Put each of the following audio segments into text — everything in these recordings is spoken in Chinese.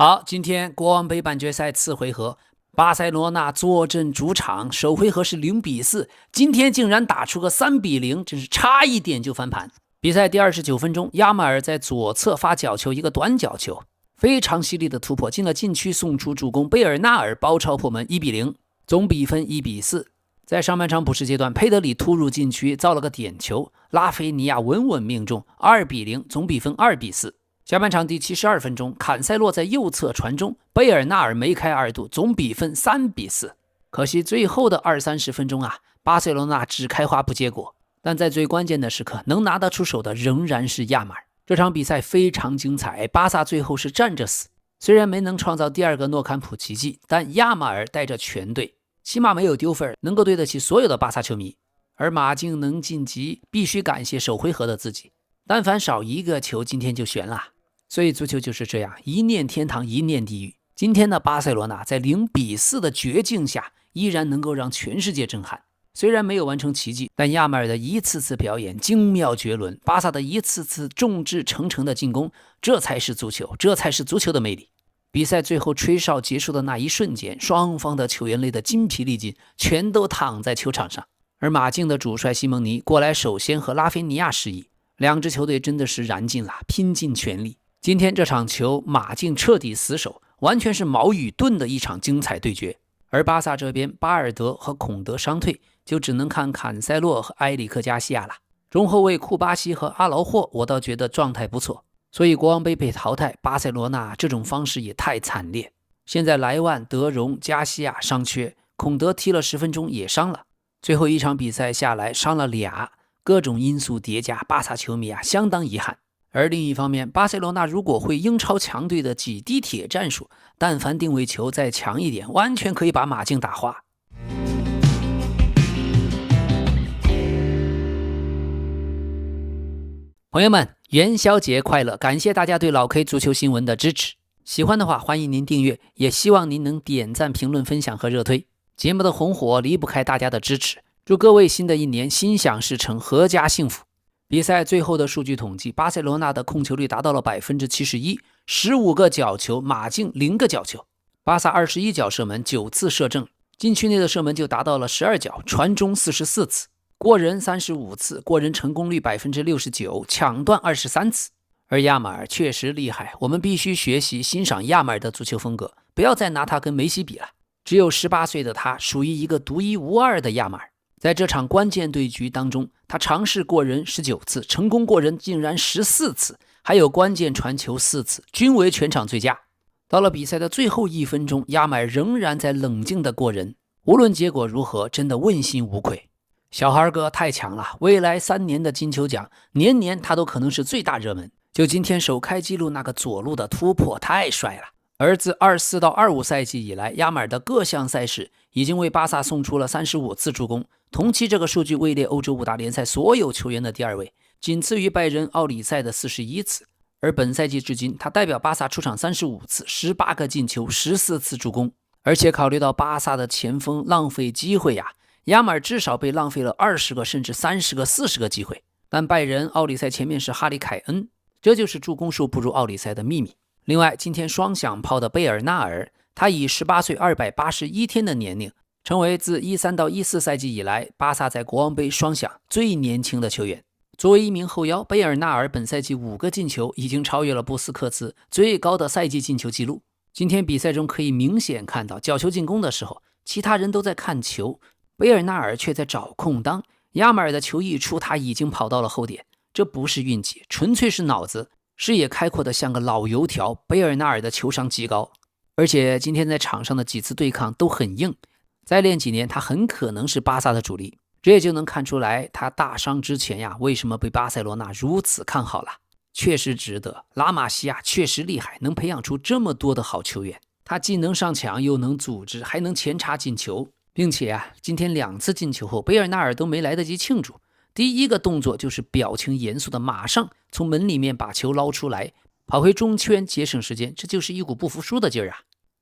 好，今天國王盃半決賽次回合，巴塞羅那坐鎮主場，首回合是0-4，今天竟然打出個3-0，真是差一點就翻盤。比賽第29分鐘，亞馬爾在左側發角球，一個短角球，非常犀利的突破進了禁區，送出助攻，貝爾納爾包抄破門，1-0，總比分1-4。在上半場補時階段，佩德里突入禁區造了個點球，拉菲尼亞穩穩命中，2-0，總比分2-4。下半場第72分鐘，坎塞洛在右側傳中，貝爾納爾梅開二度，總比分3-4。可惜最後的20-30分鐘巴塞羅那只開花不結果，但在最關鍵的時刻能拿得出手的仍然是亞馬爾。這場比賽非常精彩，巴薩最後是站着死，雖然沒能創造第二個諾坎普奇蹟，但亞馬爾帶着全隊起碼沒有丟分，能夠對得起所有的巴薩球迷。而馬競能晉級必須感謝首回合的自己，但凡少一個球今天就懸了。所以足球就是這樣，一念天堂一念地獄。今天的巴塞羅那在0-4的絕境下依然能夠讓全世界震撼，雖然沒有完成奇蹟，但亞馬爾的一次次表演精妙絕倫，巴薩的一次次眾志成城的進攻，這才是足球，這才是足球的魅力。比賽最後吹哨結束的那一瞬間，雙方的球員累得筋疲力盡，全都躺在球場上。而馬競的主帥西蒙尼過來首先和拉菲尼亞示意，兩支球隊真的是燃盡了，拼盡全力。今天這場球馬競徹底死守，完全是矛與盾的一場精彩對決。而巴薩這邊巴爾德和孔德傷退，就只能看坎塞洛和埃里克加西亞了。中後衛庫巴西和阿勞霍我倒覺得狀態不錯，所以國王盃被淘汰，巴塞羅那這種方式也太慘烈。現在萊萬、德容、加西亞傷缺，孔德踢了10分鐘也傷了，最後一場比賽下來傷了倆，各種因素疊加，巴薩球迷相當遺憾。而另一方面，巴塞羅那如果會英超強隊的擠地鐵戰術，但凡定位球再強一點，完全可以把馬競打花。朋友們，元宵節快樂！感謝大家對老 K 足球新聞的支持，喜歡的話歡迎您訂閱，也希望您能點讚、評論、分享和熱推。節目的紅火離不開大家的支持，祝各位新的一年心想事成，闔家幸福。比賽最後的數據統計，巴塞羅那的控球率達到了 71%，15 個角球，馬競0個角球。巴薩21腳射門9次射正，禁區內的射門就達到了12腳，傳中44次，過人35次，過人成功率 69%， 搶斷23次。而亞馬爾確實厲害，我們必須學習欣賞亞馬爾的足球風格，不要再拿他跟梅西比了。只有18歲的他屬於一個獨一無二的亞馬爾。在這場關鍵對局當中，他嘗試過人19次，成功過人竟然14次，還有關鍵傳球4次，均為全場最佳。到了比賽的最後1分鐘，亞馬爾仍然在冷靜地過人，無論結果如何，真的問心無愧。小孩哥太強了，未來3年的金球獎，年年他都可能是最大熱門。就今天首開紀錄那個左路的突破，太帥了。而自24到25賽季以來，亞馬爾的各項賽事已經為巴薩送出了35次助攻，同期這個數據位列歐洲5大聯賽所有球員的第2位，僅次於拜仁奧里賽的41次。而本賽季至今，他代表巴薩出場35次，18個進球，14次助攻。而且考慮到巴薩的前鋒浪費機會亞馬爾至少被浪費了20個甚至30個40個機會。但拜仁奧里賽前面是哈里凱恩，這就是助攻數不如奧里賽的秘密。另外，今天雙響炮的貝爾納爾，他以18歲281天的年齡，成為自13到14賽季以來巴薩在國王盃雙響最年輕的球員。作為一名後腰，貝爾納爾本賽季5個進球已經超越了布斯克茨最高的賽季進球紀錄。今天比賽中可以明顯看到，角球進攻的時候，其他人都在看球，貝爾納爾卻在找空當。亞馬爾的球一出，他已經跑到了後點，這不是運氣，純粹是腦子。視野開闊的像個老油條，貝爾納爾的球商極高，而且今天在場上的幾次對抗都很硬，再練幾年他很可能是巴薩的主力。這也就能看出來他大傷之前為什麼被巴塞羅那如此看好了。確實值得，拉瑪西亞確實厲害，能培養出這麼多的好球員，他既能上搶又能組織，還能前插進球，並且今天2次進球後，貝爾納爾都沒來得及慶祝，第一個動作就是表情嚴肅的馬上從門裡面把球撈出來，跑回中圈節省時間，這就是一股不服輸的勁兒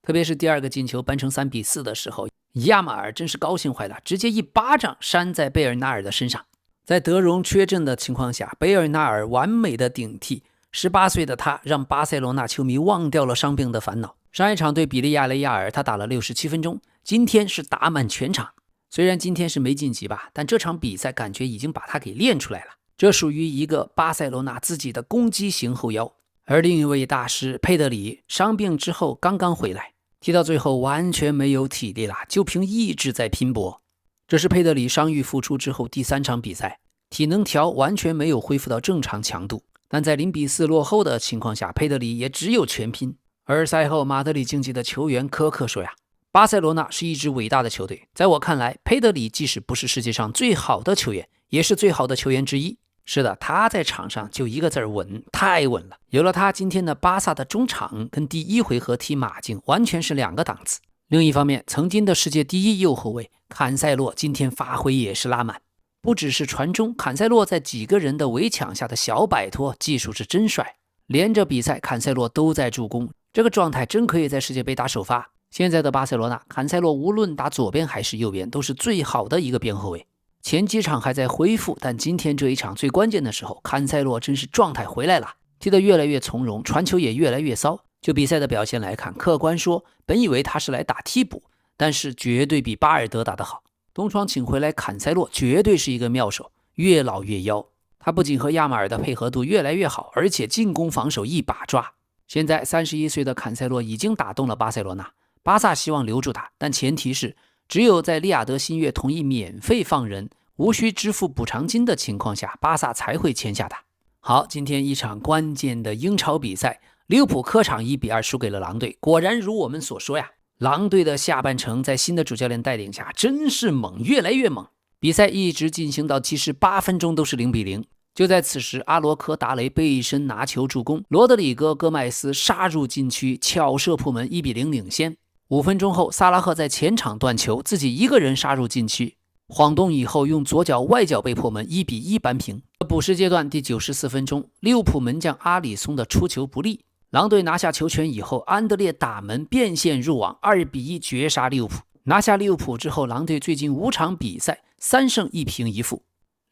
特別是第2個進球扳成3-4的時候，亞馬爾真是高興壞了，直接一巴掌扇在貝爾納爾的身上。在德容缺陣的情況下，貝爾納爾完美的頂替， 18歲的他讓巴塞羅那球迷忘掉了傷病的煩惱。上一場對比利亞雷亞爾，他打了67分鐘，今天是打滿全場。雖然今天是沒晉級吧，但這場比賽感覺已經把他給練出來了。這屬於一個巴塞羅那自己的攻擊型後腰。而另一位大師佩德里傷病之後剛剛回來，踢到最後完全沒有體力了，就憑意志在拼搏。這是佩德里傷愈復出之後第3場比賽，體能條完全沒有恢復到正常強度，但在0-4落後的情況下，佩德里也只有全拼。而賽後馬德里競技的球員科克說呀，巴塞羅那是一支偉大的球隊，在我看來，佩德里即使不是世界上最好的球員，也是最好的球員之一。是的，他在场上就一個字兒穩，太穩了。有了他，今天的巴薩的中場跟第1回合踢馬競完全是2個檔次。另一方面，曾經的世界第1右後衛坎塞洛今天發揮也是拉滿，不只是傳中，坎塞洛在幾個人的圍搶下的小擺脫技術是真帥。連着比賽坎塞洛都在助攻，這個狀態真可以在世界杯打首發。現在的巴塞羅那，坎塞洛無論打左邊還是右邊都是最好的一個邊後衛。前幾場還在恢復，但今天這一場最關鍵的時候，坎塞洛真是狀態回来了，踢得越來越從容，傳球也越來越騷。就比赛的表現來看，客觀說，本以為他是來打替補，但是絕對比巴爾德打得好。東窗請回來坎塞洛絕對是一個妙手，越老越妖。他不僅和亞馬爾的配合度越來越好，而且進攻防守一把抓。现在31歲的坎塞洛已經打動了巴塞羅那，巴薩希望留住他，但前提是只有在利雅得新月同意免費放人，無需支付補償金的情況下，巴薩才會簽下他。好，今天一場關鍵的英超比賽，利物浦客場1-2輸給了狼隊。果然如我們所說呀，狼隊的下半程在新的主教練帶領下真是猛，越來越猛。比賽一直進行到78分鐘都是0-0。就在此時，阿罗科达雷背身拿球助攻，羅德里戈·戈麥斯杀入禁區，巧射破門，1-0領先。5分鐘後，薩拉赫在前場斷球，自己一個人殺入禁區，晃動以後用左腳外腳背破門，1-1扳平。補時階段第94分鐘，利物浦門將阿里松的出球不利，狼隊拿下球權以後，安德烈打門變線入網，2-1絕殺利物浦。拿下利物浦之後，狼隊最近5場比賽3勝1平1負。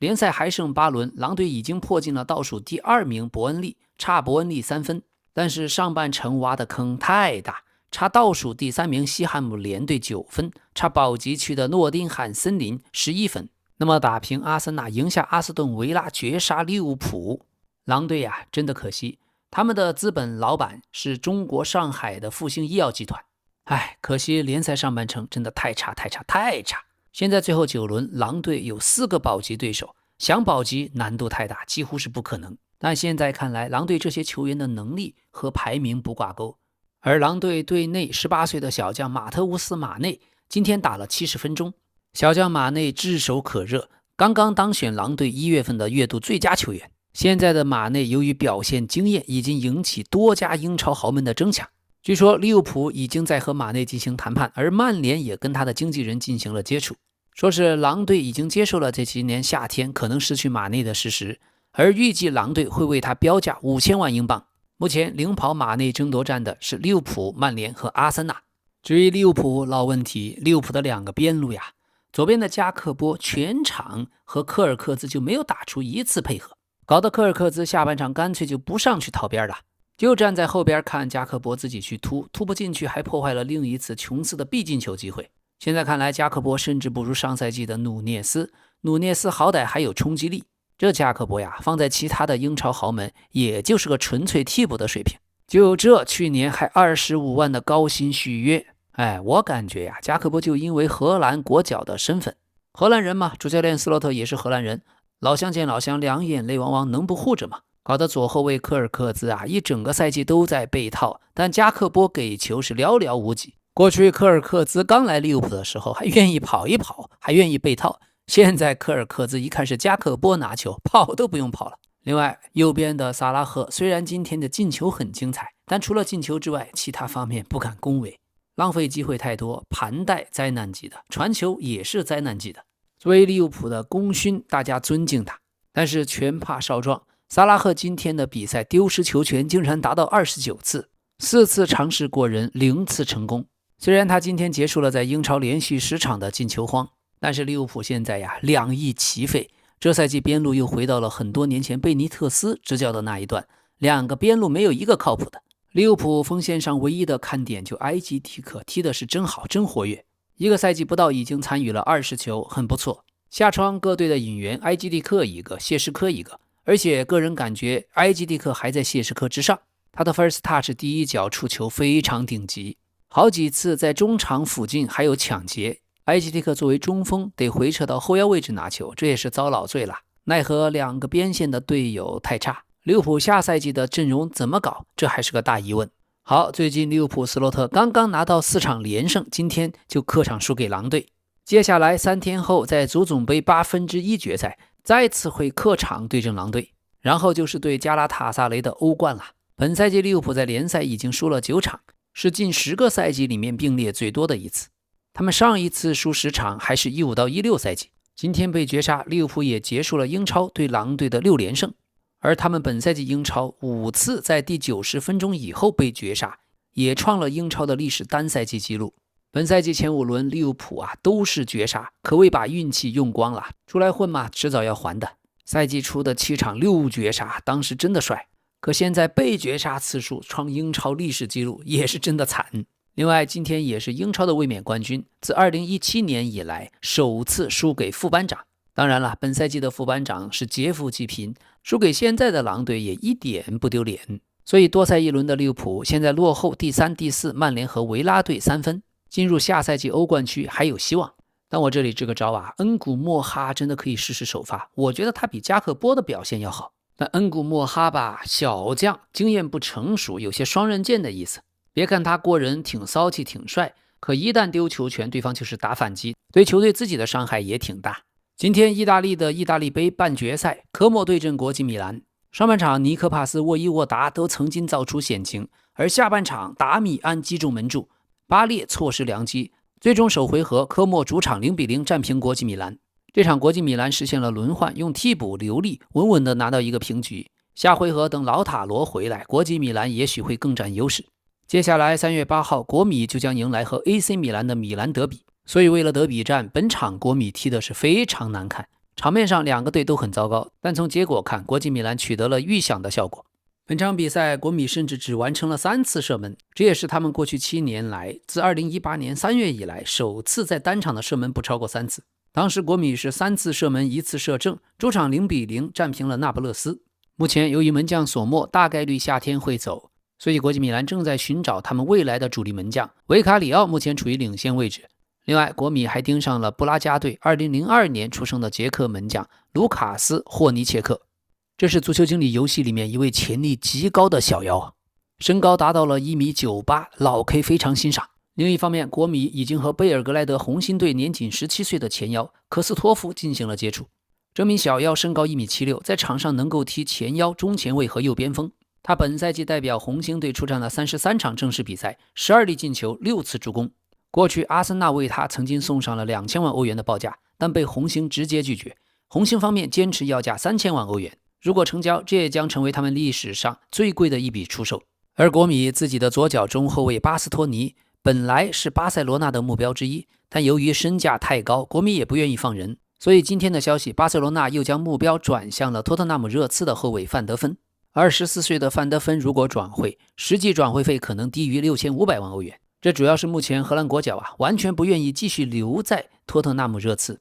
聯賽還剩8輪，狼隊已經迫近了倒數第2名伯恩利，差伯恩利3分。但是上半程挖的坑太大，差倒數第3名西漢姆聯隊9分，差保級區的諾丁漢森林11分。那麼打平阿森納，贏下阿斯頓維拉，絕殺利物浦。狼隊呀，真的可惜，他們的資本老板是中國上海的復星醫藥集團。可惜聯賽上半程真的太差。現在最後9輪，狼隊有4個保級對手，想保級難度太大，幾乎是不可能。但現在看來，狼隊這些球員的能力和排名不掛鈎。而狼隊隊內18歲的小將馬特烏斯·馬內今天打了70分鐘，小將馬內炙手可熱，剛剛當選狼隊1月份的月度最佳球員。現在的馬內由於表現驚豔，已經引起多家英超豪門的爭搶。據說利物浦已經在和馬內進行談判，而曼聯也跟他的經紀人進行了接觸，說是狼隊已經接受了這今年夏天可能失去馬內的事實，而預計狼隊會為他標價5000萬英鎊。目前領跑馬內爭奪戰的是利物浦、曼聯和阿森納。至於利物浦老問題，利物浦的2個邊路呀，左邊的加克波全場和科爾克茲就沒有打出一次配合，搞得科爾克茲下半場乾脆就不上去讨邊了，就站在後邊看加克波自己去突不進去，還破壞了另一次瓊斯的必进球機會。现在看來，加克波甚至不如上賽季的努涅斯好歹還有衝擊力，這加克波呀，放在其他的英超豪門也就是個純粹替補的水平。就這去年還25萬的高薪續約，我感覺呀，加克波就因為荷蘭國腳的身份，荷蘭人嘛，主教練斯洛特也是荷蘭人，老鄉見老鄉，两眼淚汪汪，能不護着嗎？搞得左後衛科爾克茲啊，一整個賽季都在被套，但加克波給球是寥寥無幾。過去科爾克茲剛來利物浦的時候還願意跑一跑，還願意被套，現在科爾克茲一看是加克波拿球，跑都不用跑了。另外右邊的薩拉赫雖然今天的進球很精彩，但除了进球之外，其他方面不敢恭維，浪費機會太多，盤帶災難級的，傳球也是災難級的。作為利物浦的功勳，大家尊敬他，但是拳怕少壯，薩拉赫今天的比賽丟失球權竟然達到29次，4次嘗試過人，0次成功。雖然他今天結束了在英超連續10場的進球荒，但是利物浦現在呀2翼齊飛，這賽季邊路又回到了很多年前貝尼特斯執教的那一段， 2個邊路沒有一個靠譜的。利物浦鋒線上唯一的看點就埃基蒂克，踢的是真好，真活躍。1個賽季不到已經參與了20球，很不錯。下窗各隊的引援，埃基蒂克一個，謝什科一個，而且個人感覺埃基蒂克還在謝什科之上。他的 first touch 第一腳觸球非常頂級，好幾次在中場附近還有搶劫。埃基蒂克作為中鋒得回撤到後腰位置拿球，這也是遭老罪了。奈何2個邊線的隊友太差，利物浦下賽季的陣容怎麼搞，這還是個大疑問。好，最近利物浦斯洛特剛剛拿到4場連勝，今天就客場輸給狼隊。接下來3天後在足總杯1/8決賽再次會客場對陣狼隊，然後就是對加拉塔薩雷的歐冠了。本賽季利物浦在聯賽已經輸了9場，是近10個賽季裡面並列最多的一次。他們上一次輸10場還是15到16賽季。今天被絕殺，利物浦也結束了英超對狼隊的6連勝。而他們本賽季英超5次在第90分鐘以後被絕殺，也創了英超的歷史單賽季紀錄。本賽季前5輪利物浦都是絕殺，可謂把運氣用光了。出來混嘛，遲早要還的。賽季初的7場6絕殺，當時真的帥。可現在被絕殺次數創英超歷史紀錄，也是真的慘。另外，今天也是英超的衛冕冠軍，自2017年以來首次輸給副班長。當然了，本賽季的副班長是劫富濟貧，輸給現在的狼隊也一點不丟臉。所以多賽一輪的利物浦現在落後第3、第4曼聯和維拉队3分，進入下賽季歐冠區還有希望。但我這裡支個招恩古莫哈真的可以試試首發，我覺得他比加克波的表現要好。但恩古莫哈吧，小將，經驗不成熟，有些双刃剑的意思。別看他过人挺騷氣挺帥，可一旦丟球權，對方就是打反擊，對球隊自己的傷害也挺大。今天意大利的意大利杯半決賽，科莫對陣國際米蘭。上半場尼科帕斯、沃伊沃達都曾經造出險情，而下半場達米安擊中門柱，巴列錯失良機，最終首回合科莫主場0-0戰平國際米蘭。這場國際米蘭實現了輪換，用替補留力，穩穩地拿到一個平局。下回合等老塔羅回來，國際米蘭也許會更佔優勢。接下來3月8號，國米就將迎來和 AC 米蘭的米蘭德比，所以為了德比戰，本場國米踢的是非常難看，場面上2個隊都很糟糕，但從結果看，國際米蘭取得了預想的效果。本場比賽，國米甚至只完成了3次射門，這也是他們過去7年來，自2018年3月以來，首次在單場的射門不超過3次。當時國米是3次射門1次射正，主場0-0戰平了那不勒斯。目前由於門將索莫大概率夏天会走，所以國際米蘭正在尋找他們未來的主力門將，維卡里奧目前處於領先位置。另外，國米還盯上了布拉加隊2002年出生的捷克門將盧卡斯·霍尼切克，這是足球經理遊戲裡面一位潛力極高的小妖，身高達到了1.98米，老 K 非常欣賞。另一方面，國米已經和贝爾格萊德紅星隊年僅17歲的前腰科斯托夫進行了接觸。這名小妖身高1.76米，在場上能夠踢前腰、中前衛和右邊鋒。他本賽季代表紅星隊出戰了33場正式比賽，12粒進球，6次助攻。過去阿森納為他曾經送上了2000萬歐元的報價，但被紅星直接拒絕。紅星方面堅持要價3000萬歐元，如果成交，這也將成為他們歷史上最貴的一筆出售。而國米自己的左腳中後衛巴斯托尼本來是巴塞羅那的目標之一，但由於身價太高，國米也不願意放人，所以今天的消息，巴塞羅那又將目標轉向了托特納姆熱刺的後衛范德芬。24歲的范德芬如果轉會，實際轉會費可能低於6500萬歐元。這主要是目前荷蘭國腳完全不願意繼續留在托特納姆熱刺。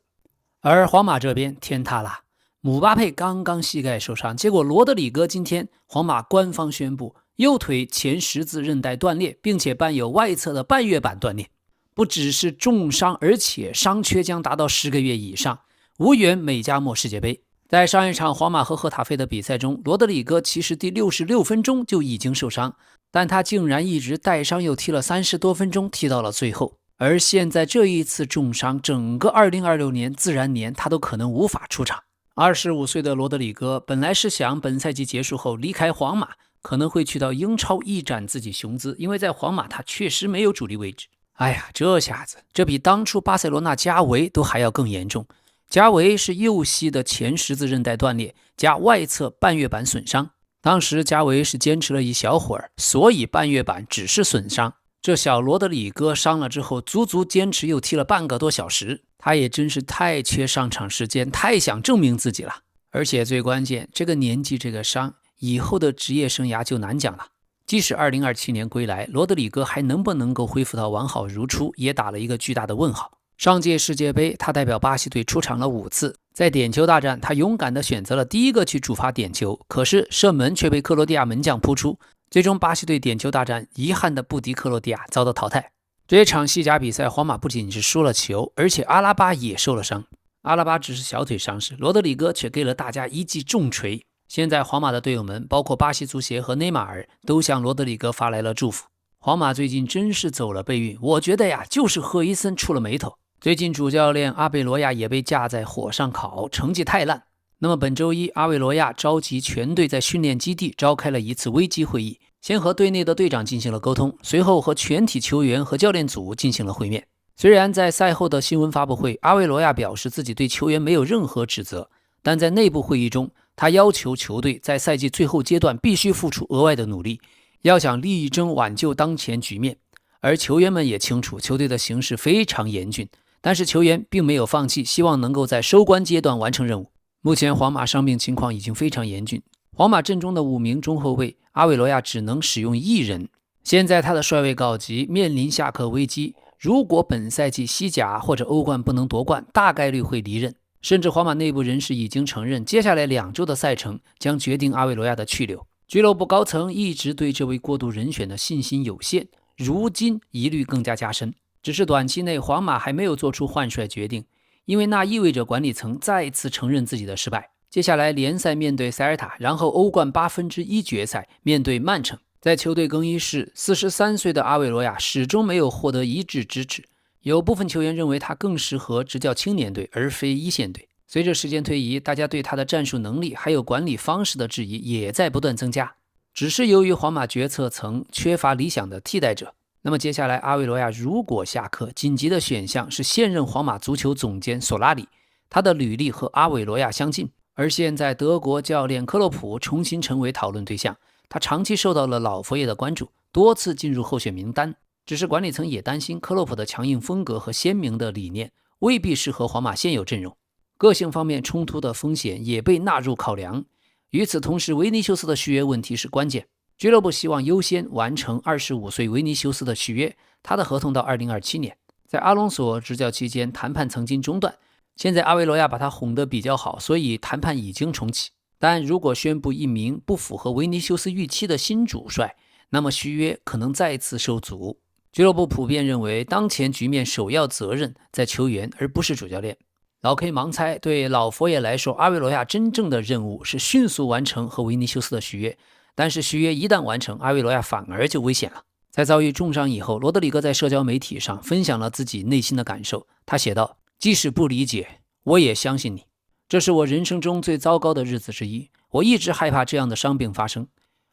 而皇馬這邊天塌了，姆巴佩剛剛膝蓋受傷，結果羅德里戈今天皇馬官方宣布右腿前十字韌帶斷裂，並且伴有外側的半月板斷裂，不只是重傷，而且傷缺將達到10個月以上，無缘美加墨世界杯。在上一場皇馬和赫塔費的比賽中，羅德里戈其實第66分鐘就已經受傷，但他竟然一直帶傷，又踢了30多分鐘，踢到了最後。而現在這一次重傷，整個2026年自然年他都可能無法出場。25歲的羅德里戈本來是想本賽季結束後離開皇馬，可能會去到英超一展自己雄姿，因為在皇馬他確實沒有主力位置。哎呀，這下子這比當初巴塞羅那加維都還要更嚴重。加維是右膝的前十字韌帶斷裂加外側半月板損傷，當時加維是堅持了一小會兒，所以半月板只是損傷。這小羅德里戈傷了之後，足足堅持又踢了半個多小時，他也真是太缺上場時間，太想證明自己了。而且最關鍵，這個年紀這個傷以後的職業生涯就難講了。即使2027年歸來，羅德里戈還能不能夠恢復到完好如初，也打了一個巨大的問號。上屆世界杯，他代表巴西队出場了5次，在點球大戰，他勇敢地選擇了第一個去主罰點球，可是射門卻被克羅地亞門將撲出，最終巴西隊點球大戰遺憾地不敵克羅地亞，遭到淘汰。這場西甲比賽，皇馬不僅是輸了球，而且阿拉巴也受了傷。阿拉巴只是小腿傷勢，羅德里戈卻給了大家一記重錘。現在皇馬的隊友們，包括巴西足協和內馬爾，都向羅德里戈發來了祝福。皇馬最近真是走了背運，我覺得呀，就是赫伊森出了眉頭。最近主教練阿贝罗亚也被架在火上烤，成績太爛。那麼本周一，阿贝罗亞召集全隊在訓練基地召開了一次危機會議，先和队內的隊長進行了溝通，隨後和全體球員和教練組進行了會面。雖然在賽後的新聞發布會，阿貝羅亞表示自己對球員沒有任何指責，但在內部會議中，他要求球隊在賽季最後階段必須付出額外的努力，要想力爭挽救當前局面。而球員們也清楚球隊的形勢非常嚴峻，但是球員並沒有放棄，希望能夠在收官階段完成任務。目前皇馬傷病情況已經非常嚴峻，皇馬陣中的5名中後衛，阿韋羅亞只能使用1人。現在他的帥位告急，面臨下課危機，如果本賽季西甲或者歐冠不能奪冠，大概率會離任。甚至皇馬內部人士已經承認，接下來2周的賽程將決定阿韋羅亞的去留。俱樂部高層一直對這位過渡人選的信心有限，如今疑慮更加加深。只是短期內皇馬還沒有做出換帥決定，因為那意味着管理層再次承認自己的失敗。接下來聯賽面對塞爾塔，然後歐冠1/8決賽面對曼城。在球隊更衣室，43歲的阿韋羅亞始終沒有獲得一致支持。有部分球員認為他更適合執教青年隊而非一線隊。隨着時間推移，大家對他的戰術能力還有管理方式的質疑也在不斷增加。只是由於皇馬決策層缺乏理想的替代者，那麼接下來阿韋羅亞如果下課，緊急的選項是現任皇馬足球總監索拉里，他的履歷和阿韋羅亞相近。而現在德國教練克洛普重新成為討論對象，他長期受到了老佛爺的關注，多次進入候選名單。只是管理層也擔心克洛普的強硬風格和鮮明的理念未必適合皇馬現有陣容，個性方面衝突的風險也被納入考量。與此同時，維尼修斯的續約問題是關鍵，俱樂部希望優先完成25歲維尼修斯的續約，他的合同到2027年。在阿隆索執教期間，談判曾經中斷，現在阿維羅亞把他哄得比較好，所以談判已經重啟。但如果宣布一名不符合維尼修斯預期的新主帥，那麼續約可能再次受阻。俱樂部普遍認為，當前局面首要責任在球員，而不是主教練。老 K 盲猜，對老佛爺來說，阿維羅亞真正的任務是迅速完成和維尼修斯的續約。但是續約一旦完成，阿維羅亞反而就危險了。在遭遇重傷以後，羅德里戈在社交媒體上分享了自己內心的感受。他寫道：即使不理解，我也相信你。這是我人生中最糟糕的日子之一。我一直害怕這樣的傷病發生。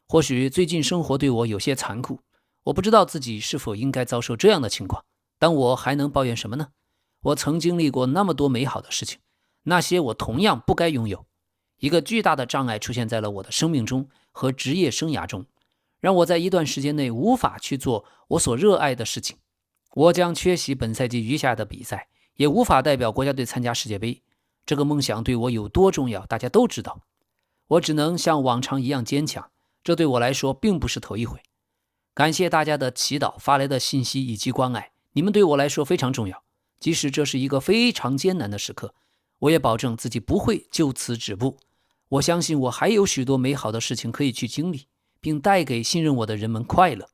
或許最近生活對我有些殘酷，我不知道自己是否應該遭受這樣的情況，但我還能抱怨什麼呢？我曾經歷過那麼多美好的事情，那些我同樣不該擁有。一個巨大的障礙出現在了我的生命中和職業生涯中，讓我在一段時間內無法去做我所熱愛的事情。我將缺席本賽季餘下的比賽，也無法代表國家隊參加世界杯。這個夢想對我有多重要，大家都知道。我只能像往常一樣堅強，這對我來說並不是頭一回。感謝大家的祈禱、發來的信息以及關愛，你們對我來說非常重要。即使這是一個非常艱難的時刻，我也保證自己不會就此止步。我相信我還有許多美好的事情可以去經歷，並帶給信任我的人們快樂。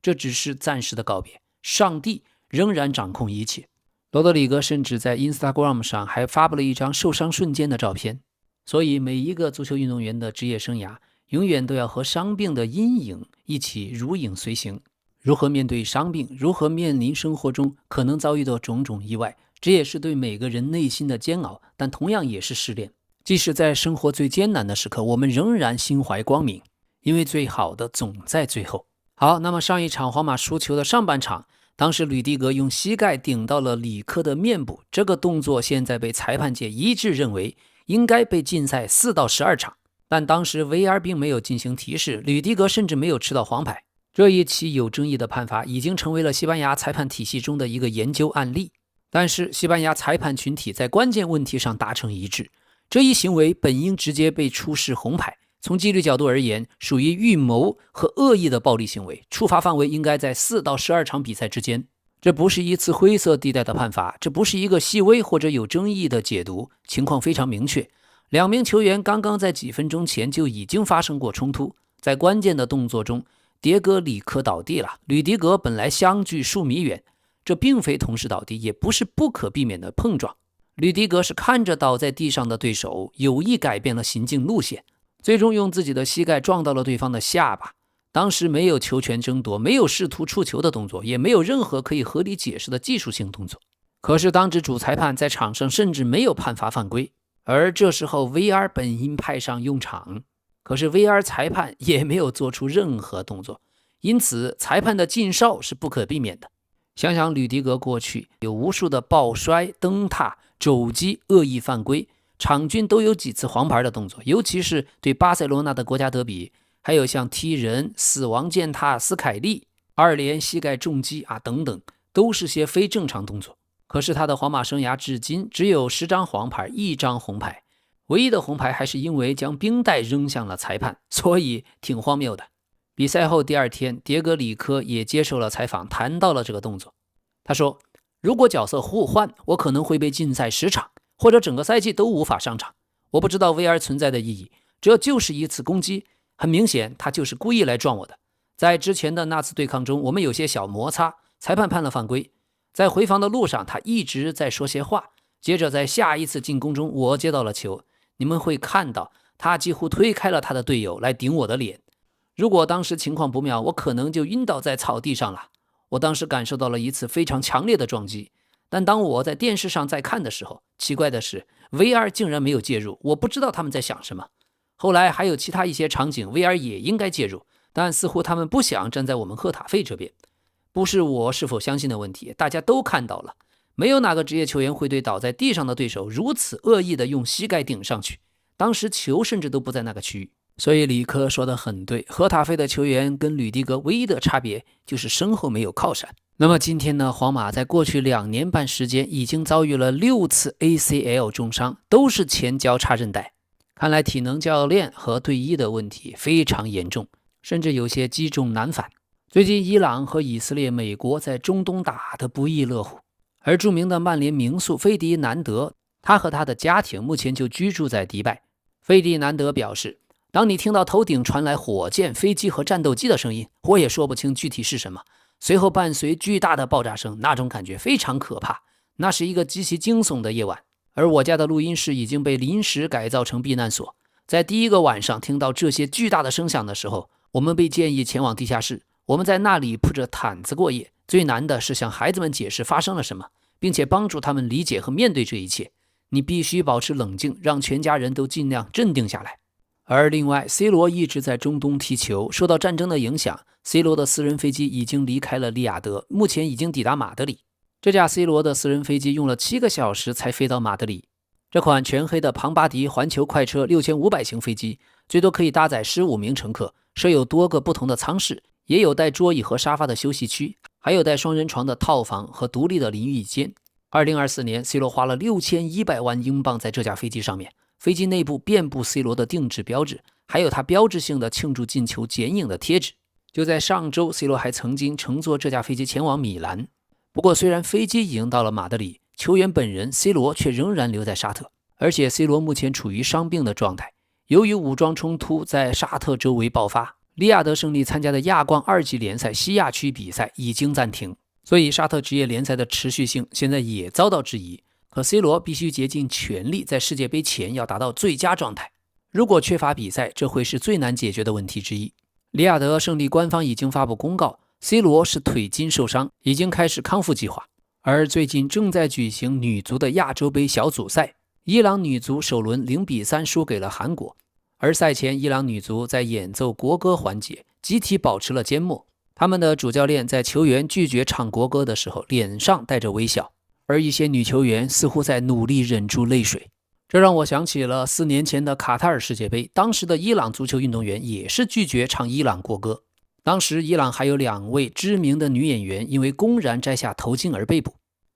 這只是暫時的告別，上帝仍然掌控一切。羅德里戈甚至在 Instagram 上還發布了一張受傷瞬間的照片。所以每一個足球運動員的職業生涯永遠都要和傷病的陰影一起如影隨形。如何面對傷病，如何面臨生活中可能遭遇的種種意外，這也是对每個人內心的煎熬，但同樣也是試煉。即使在生活最艱難的時刻，我們仍然心懷光明，因為最好的總在最後。好，那麼上一場皇馬輸球的上半場，當时呂迪格用膝蓋頂到了里克的面部，這個動作現在被裁判界一致認為應該被禁賽4到12場，但當時 VAR 並沒有進行提示，呂迪格甚至沒有吃到黃牌。這一起有爭議的判罰已經成為了西班牙裁判體系中的一個研究案例，但是西班牙裁判群體在關鍵問題上達成一致，這一行為本應直接被出示紅牌，從紀律角度而言，屬於預謀和惡意的暴力行為，處罰範圍應該在4到12場比賽之間。這不是一次灰色地帶的判罰，這不是一個細微或者有爭議的解讀，情況非常明確。2名球員剛剛在幾分鐘前就已經發生過衝突，在關鍵的動作中，迭戈里科倒地了，吕迪格本來相距數米遠，這並非同時倒地，也不是不可避免的碰撞。吕迪格是看着倒在地上的对手，有意改變了行进路線，最終用自己的膝蓋撞到了对方的下巴。當時沒有球權爭奪，沒有試圖觸球的動作，也沒有任何可以合理解釋的技術性動作。可是當值主裁判在場上甚至沒有判罰犯規，而這時候 VR 本應派上用場，可是 VR 裁判也沒有做出任何動作，因此裁判的禁哨是不可避免的。想想吕迪格過去有無數的抱摔、蹬踏、肘擊、惡意犯規，場均都有幾次黃牌的動作，尤其是對巴塞羅那的国家德比，還有像踢人、死亡踐踏斯凱利、2連膝蓋重擊等等，都是些非正常動作。可是他的皇馬生涯至今只有10張黃牌，1張紅牌，唯一的紅牌還是因為將冰袋扔向了裁判，所以挺荒謬的。比賽後第2天，迭戈里科也接受了採訪，談到了這個動作。他說，如果角色互換，我可能會被禁赛10場，或者整個賽季都無法上場。我不知道 VR 存在的意義，這就是一次攻擊，很明顯他就是故意來撞我的。在之前的那次对抗中，我們有些小摩擦，裁判判了犯規。在回防的路上，他一直在說些話，接着在下一次進攻中，我接到了球，你們會看到他幾乎推開了他的隊友來頂我的臉。如果當時情況不妙，我可能就暈倒在草地上了。我當時感受到了一次非常強烈的撞擊，但當我在電視上在看的時候，奇怪的是 VR 竟然沒有介入，我不知道他們在想什麼。後來還有其他一些場景 VR 也應該介入，但似乎他們不想站在我們赫塔費這邊。不是我是否相信的問題，大家都看到了，沒有哪個職業球員會對倒在地上的對手如此惡意的用膝蓋頂上去，當時球甚至都不在那個區域。所以里科說得很對，赫塔費的球員跟吕迪格唯一的差別就是身後沒有靠山。那麼今天呢，皇馬在過去2年半時間已經遭遇了6次 ACL 重傷，都是前交叉韌帶。看來體能教練和队醫的問題非常嚴重，甚至有些积重难返。最近伊朗和以色列、美國在中東打得不亦樂乎，而著名的曼联名宿费迪南德，他和他的家庭目前就居住在迪拜。费迪南德表示，當你聽到頭頂傳來火箭、飛機和戰鬥機的聲音，我也說不清具體是什麼，隨後伴隨巨大的爆炸聲，那種感覺非常可怕，那是一個極其驚悚的夜晚。而我家的錄音室已經被臨時改造成避難所，在第一個晚上聽到這些巨大的聲響的時候，我們被建議前往地下室，我們在那裡鋪着毯子過夜。最難的是向孩子們解釋發生了什麼，並且幫助他們理解和面对這一切。你必須保持冷靜，讓全家人都盡量鎮定下來。而另外 C 羅一直在中東踢球，受到戰爭的影響， C 羅的私人飛機已經離開了利雅得，目前已經抵達馬德里。這架 C 羅的私人飛機用了7個小時才飛到馬德里。這款全黑的龐巴迪環球快車6500型飛機最多可以搭載15名乘客，設有多個不同的艙室，也有帶桌椅和沙發的休息區，還有帶雙人床的套房和獨立的淋浴間。2024年 C 羅花了6100萬英鎊在這架飛機上面，飛機內部遍布 C 羅的定制標誌，還有他標誌性的慶祝進球剪影的貼紙。就在上周 C 羅還曾經乘坐這架飛機前往米蘭。不過雖然飛機已經到了馬德里，球員本人 C 羅卻仍然留在沙特，而且 C 罗目前處於傷病的狀態。由於武裝衝突在沙特周圍爆發，利雅得胜利參加的亞冠2級聯賽西亞區比賽已經暫停，所以沙特職業聯賽的持續性現在也遭到質疑。可 C 羅必須竭盡全力在世界杯前要達到最佳狀態，如果缺乏比賽，這會是最難解決的問題之一。利雅得勝利官方已經發布公告， C 羅是腿筋受傷，已經開始康復計劃。而最近正在舉行女足的亞洲杯小組賽，伊朗女足首輪0-3輸給了韓國，而賽前伊朗女足在演奏國歌環節集體保持了缄默，他們的主教練在球員拒絕唱國歌的時候臉上帶着微笑，而一些女球員似乎在努力忍住淚水。這讓我想起了4年前的卡塔爾世界杯，當時的伊朗足球運動員也是拒絕唱伊朗國歌。當時伊朗還有2位知名的女演員因為公然摘下头巾而被捕。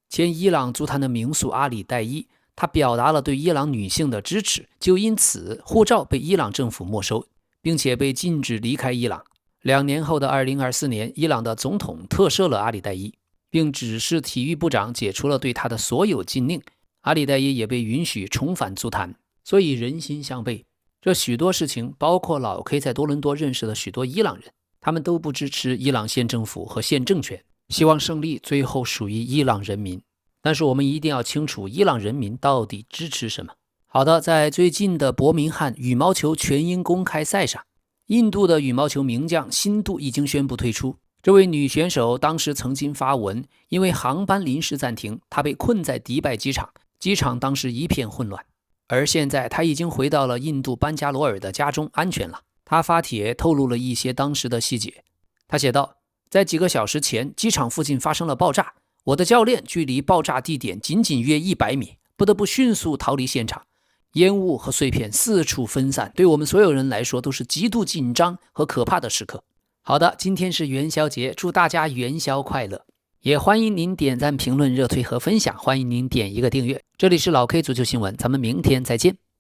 前伊朗足坛的名宿阿里代伊，他表達了對伊朗女性的支持，就因此護照被伊朗政府沒收，並且被禁止離開伊朗。2年後的2024年，伊朗的總統特赦了阿里代伊，並指示體育部長解除了对他的所有禁令。阿里代伊也被允許重返足坛。所以人心向背，這許多事情，包括老 K 在多倫多認識的許多伊朗人，他們都不支持伊朗現政府和現政權，希望勝利最後屬於伊朗人民。但是我們一定要清楚伊朗人民到底支持什麼。好的，在最近的伯明翰羽毛球全英公開賽上，印度的羽毛球名將辛杜已經宣布退出。這位女選手當時曾經發文，因為航班臨時暫停，她被困在迪拜機場，機場當時一片混亂。而現在她已經回到了印度班加罗爾的家中，安全了。她發帖透露了一些當時的細節。她寫道，在幾個小時前，機場附近發生了爆炸，我的教練距離爆炸地點僅僅約100米，不得不迅速逃離現場。煙霧和碎片四處分散，對我們所有人來說都是極度緊張和可怕的時刻。好的，今天是元宵節，祝大家元宵快樂。也歡迎您點讚、評論、熱推和分享，歡迎您點一個訂閱。這裡是老 K 足球新聞，咱們明天再見。